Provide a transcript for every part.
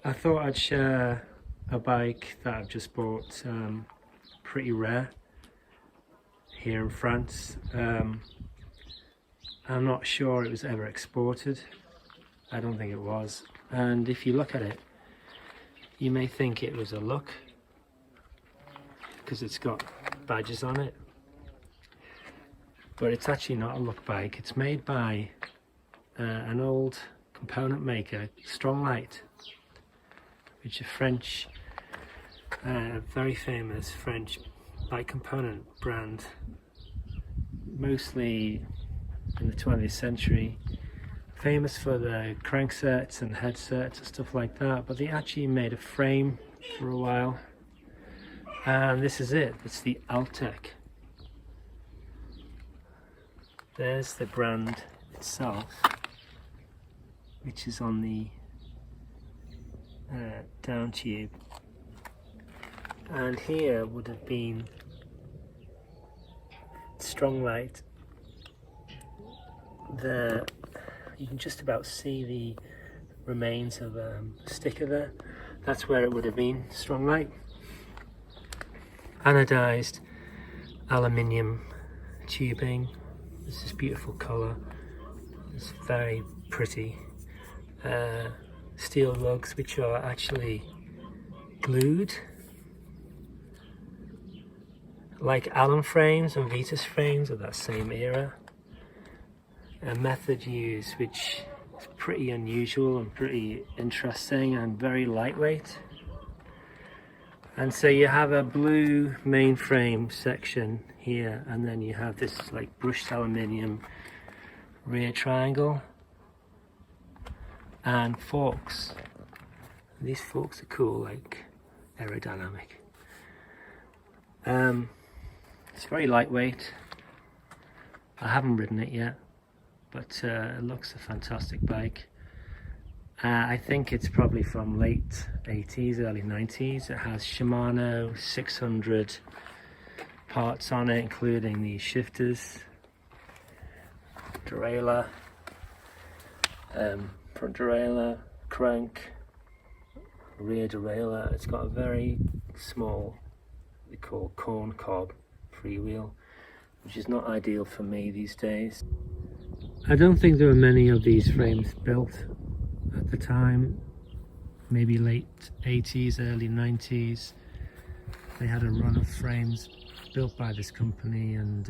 I thought I'd share a bike that I've just bought, pretty rare here in France. I'm not sure it was ever exported. I don't think it was. And if you look at it, you may think it was a look because it's got badges on it. But it's actually not a look bike. It's made by an old component maker, Stronglight, which is a French, very famous French bike component brand, mostly in the 20th century, famous for the cranksets and headsets and stuff like that, but they actually made a frame for a while, and this is it. It's the Altec. There's the brand itself, which is on the down tube, and here would have been Stronglight. There you can just about see the remains of a sticker there. That's where it would have been, Stronglight. Anodized aluminium tubing. This is beautiful colour. It's very pretty. Steel lugs which are actually glued, like Allen frames and Vitus frames of that same era. A method used which is pretty unusual and pretty interesting and very lightweight. And so you have a blue mainframe section here, and then you have this like brushed aluminium rear triangle and forks. And these forks are cool, like aerodynamic. It's very lightweight. I haven't ridden it yet, but it looks a fantastic bike. I think it's probably from late 80s, early 90s. It has Shimano 600 parts on it, including the shifters, derailleur, front derailleur, crank, rear derailleur. It's got a very small, they call corn cob freewheel, which is not ideal for me these days. I don't think there were many of these frames built at the time, maybe late 80s, early 90s. They had a run of frames built by this company, and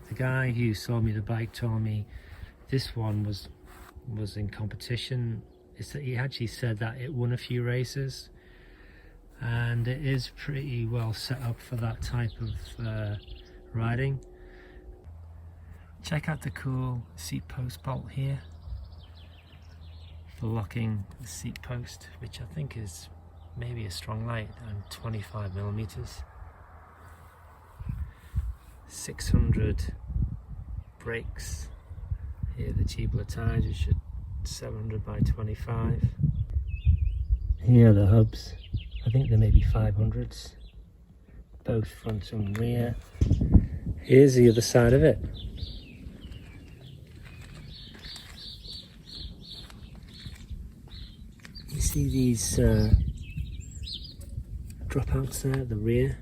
the guy who sold me the bike told me this one was in competition. He actually said that it won a few races, and it is pretty well set up for that type of riding. Check out the cool seat post bolt here for locking the seat post, which I think is maybe a Stronglight and 25 millimeters. 600 brakes here, the tubular tires, which are 700 by 25. Here are the hubs. I think they may be 500s, both front and rear. Here's the other side of it. You see these dropouts there at the rear,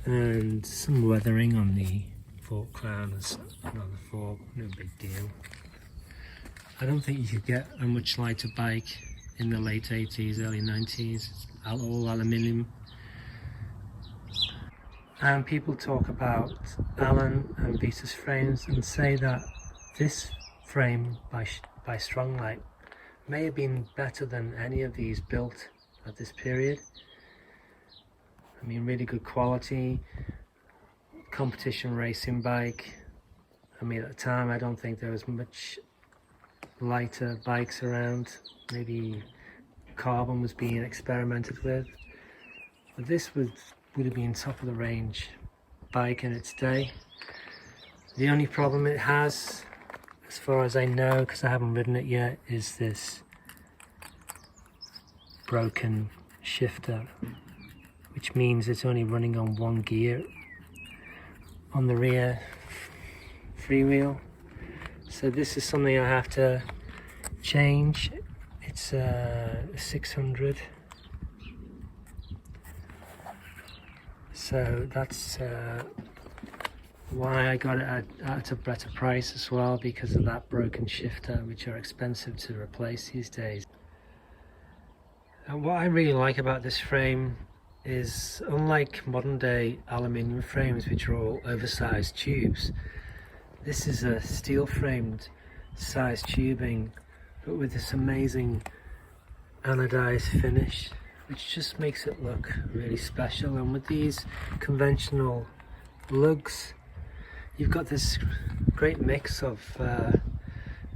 and some weathering on the fork crown. There's another fork, no big deal. I don't think you could get a much lighter bike in the late 80s, early 90s. It's all aluminium. And people talk about Allen and Vitus frames and say that this frame by Stronglight may have been better than any of these built at this period. I mean, really good quality, competition racing bike. I mean, at the time I don't think there was much lighter bikes around. Maybe carbon was being experimented with, but this would have been top of the range bike in its day. The only problem it has, as far as I know, because I haven't ridden it yet, is this broken shifter, which means it's only running on one gear on the rear freewheel. So this is something I have to change. It's 600. So that's why I got it at a better price as well, because of that broken shifter, which are expensive to replace these days. And what I really like about this frame is, unlike modern day aluminium frames which are all oversized tubes, this is a steel framed size tubing but with this amazing anodized finish, which just makes it look really special. And with these conventional lugs, you've got this great mix of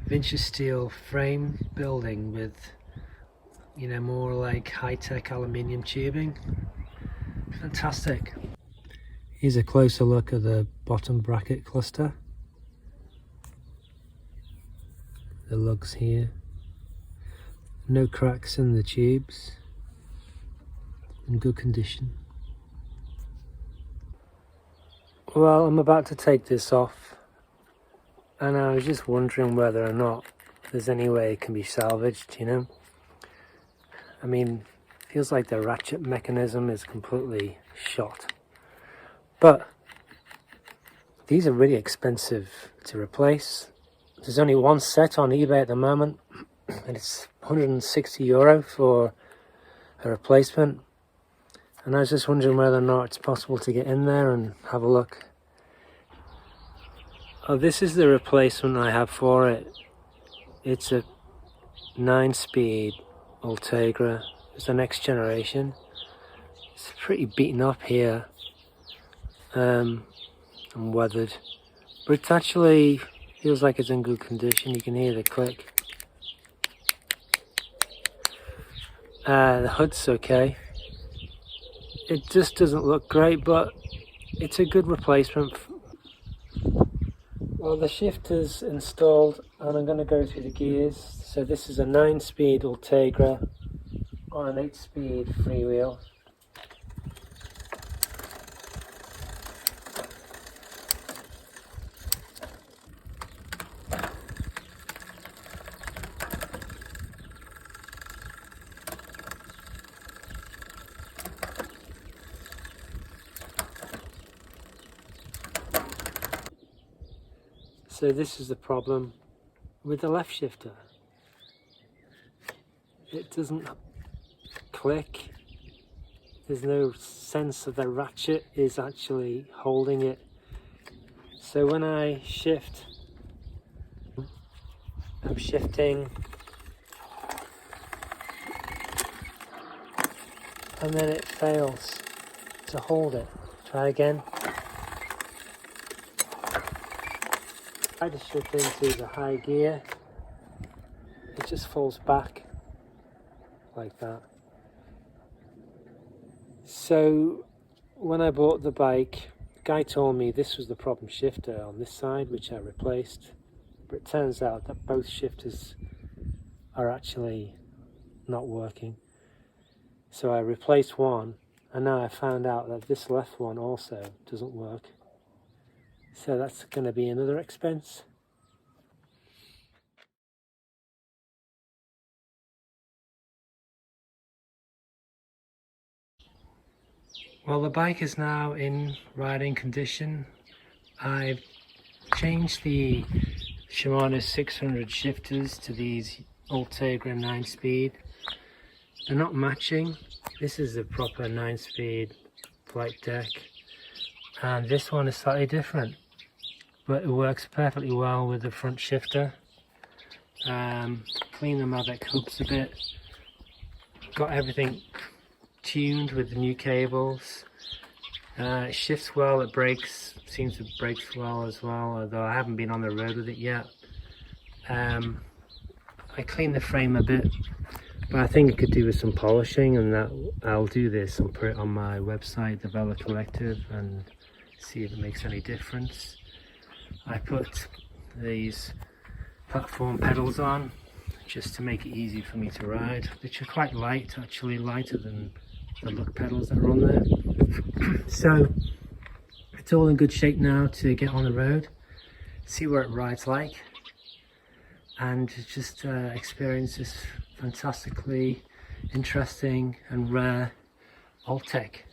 vintage steel frame building with, you know, more like high-tech aluminium tubing. Fantastic. Here's a closer look at the bottom bracket cluster. The lugs here. No cracks in the tubes. In good condition. Well, I'm about to take this off, and I was just wondering whether or not there's any way it can be salvaged, you know? I mean, it feels like the ratchet mechanism is completely shot. But these are really expensive to replace. There's only one set on eBay at the moment, and it's €160 for a replacement. And I was just wondering whether or not it's possible to get in there and have a look. Oh, this is the replacement I have for it. It's a 9-speed Ultegra. It's the next generation. It's pretty beaten up here and weathered, but it actually feels like it's in good condition. You can hear the click. The hood's okay. It just doesn't look great, but it's a good replacement. Well, the shifter's installed and I'm going to go through the gears. So this is a 9-speed Ultegra on an 8-speed freewheel. So this is the problem with the left shifter. It doesn't click. There's no sense of the ratchet is actually holding it. So when I shift, I'm shifting, and then it fails to hold it. Try again. Try to shift into the high gear, it just falls back like that. So when I bought the bike, the guy told me this was the problem shifter on this side, which I replaced, but it turns out that both shifters are actually not working. So I replaced one, and now I found out that this left one also doesn't work. So that's going to be another expense. Well, the bike is now in riding condition. I've changed the Shimano 600 shifters to these Ultegra 9-speed. They're not matching. This is a proper 9-speed flight deck, and this one is slightly different, but it works perfectly well with the front shifter. Clean the Mavic hooks a bit, got everything tuned with the new cables. It shifts well, it brakes, seems to brake well as well, although I haven't been on the road with it yet. I cleaned the frame a bit, but I think it could do with some polishing, and that I'll do this and put it on my website, the Vela Collective, and see if it makes any difference. I put these platform pedals on just to make it easy for me to ride, which are quite light, actually lighter than the lug pedals that are on there. So it's all in good shape now to get on the road, see what it rides like, and just experience this fantastically interesting and rare old tech.